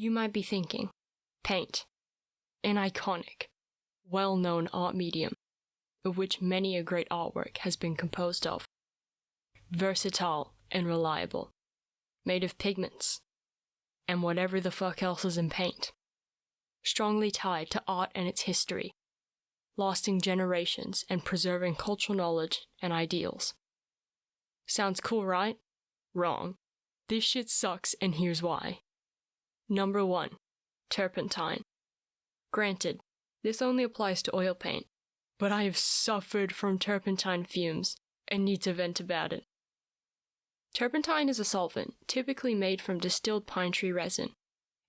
You might be thinking, paint, an iconic, well-known art medium, of which many a great artwork has been composed of. Versatile and reliable, made of pigments, and whatever the fuck else is in paint. Strongly tied to art and its history, lasting generations and preserving cultural knowledge and ideals. Sounds cool, right? Wrong. This shit sucks, and here's why. Number 1. Turpentine. Granted, this only applies to oil paint, but I have suffered from turpentine fumes and need to vent about it. Turpentine is a solvent typically made from distilled pine tree resin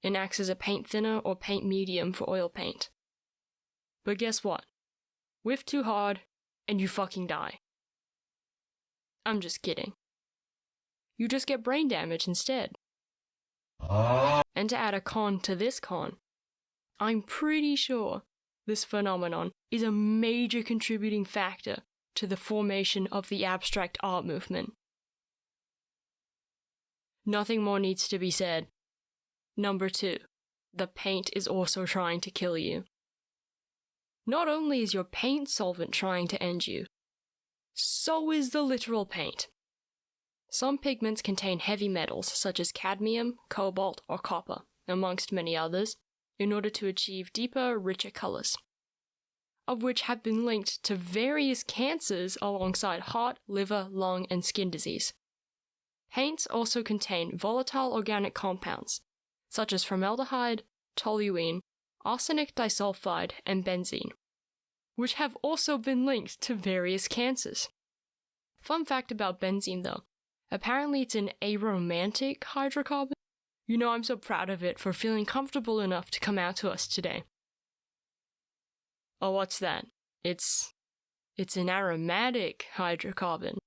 and acts as a paint thinner or paint medium for oil paint. But guess what? Whiff too hard, and you fucking die. I'm just kidding. You just get brain damage instead. And to add a con to this con, I'm pretty sure this phenomenon is a major contributing factor to the formation of the abstract art movement. Nothing more needs to be said. Number 2. The paint is also trying to kill you. Not only is your paint solvent trying to end you, so is the literal paint. Some pigments contain heavy metals such as cadmium, cobalt, or copper, amongst many others, in order to achieve deeper, richer colors, of which have been linked to various cancers alongside heart, liver, lung, and skin disease. Paints also contain volatile organic compounds, such as formaldehyde, toluene, arsenic disulfide, and benzene, which have also been linked to various cancers. Fun fact about benzene though, apparently it's an aromantic hydrocarbon. You know, I'm so proud of it for feeling comfortable enough to come out to us today. Oh, what's that? It's an aromatic hydrocarbon.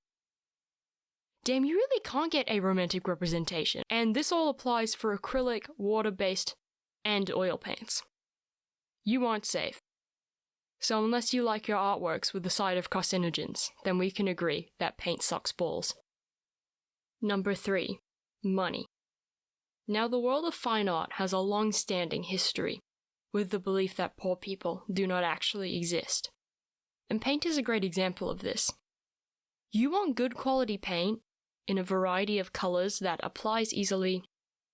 Damn, you really can't get aromantic representation, and this all applies for acrylic, water-based, and oil paints. You aren't safe. So unless you like your artworks with the side of carcinogens, then we can agree that paint sucks balls. Number 3. Money. Now, the world of fine art has a long-standing history, with the belief that poor people do not actually exist. And paint is a great example of this. You want good quality paint in a variety of colors that applies easily,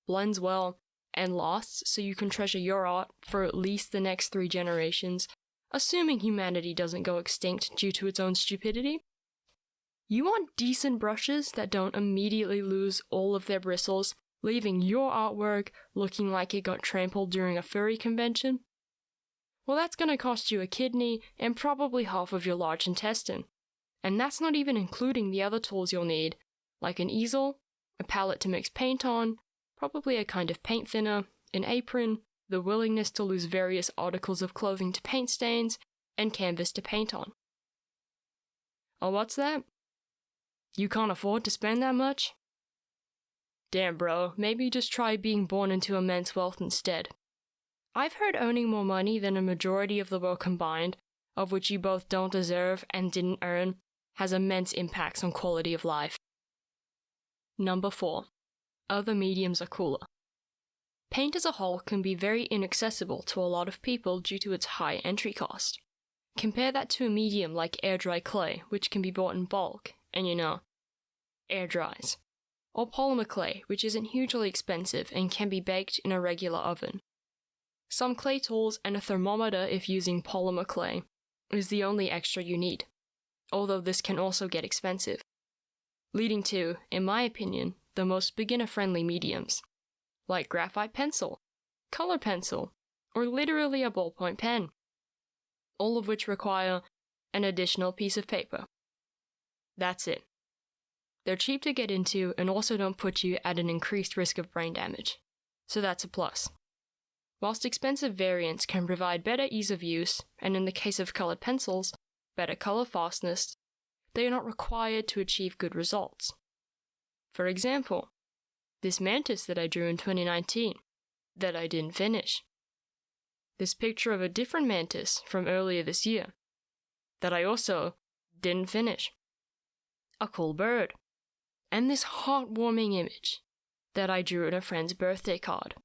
blends well, and lasts so you can treasure your art for at least the next 3 generations, assuming humanity doesn't go extinct due to its own stupidity. You want decent brushes that don't immediately lose all of their bristles, leaving your artwork looking like it got trampled during a furry convention? Well, that's going to cost you a kidney and probably half of your large intestine. And that's not even including the other tools you'll need, like an easel, a palette to mix paint on, probably a kind of paint thinner, an apron, the willingness to lose various articles of clothing to paint stains, and canvas to paint on. Oh, what's that? You can't afford to spend that much? Damn, bro, maybe just try being born into immense wealth instead. I've heard owning more money than a majority of the world combined, of which you both don't deserve and didn't earn, has immense impacts on quality of life. Number 4. Other mediums are cooler. Paint as a whole can be very inaccessible to a lot of people due to its high entry cost. Compare that to a medium like air-dry clay, which can be bought in bulk, and air dries. Or polymer clay, which isn't hugely expensive and can be baked in a regular oven. Some clay tools and a thermometer if using polymer clay is the only extra you need, although this can also get expensive. Leading to, in my opinion, the most beginner-friendly mediums, like graphite pencil, color pencil, or literally a ballpoint pen, all of which require an additional piece of paper. That's it. They're cheap to get into and also don't put you at an increased risk of brain damage, so that's a plus. Whilst expensive variants can provide better ease of use, and in the case of colored pencils, better color fastness, they are not required to achieve good results. For example, this mantis that I drew in 2019, that I didn't finish. This picture of a different mantis from earlier this year, that I also didn't finish. A cool bird. And this heartwarming image that I drew in a friend's birthday card.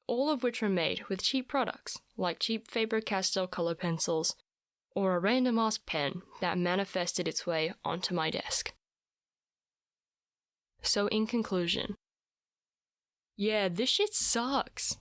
all of which were made with cheap products, like cheap Faber-Castell color pencils, or a random-ass pen that manifested its way onto my desk. So in conclusion, yeah, this shit sucks.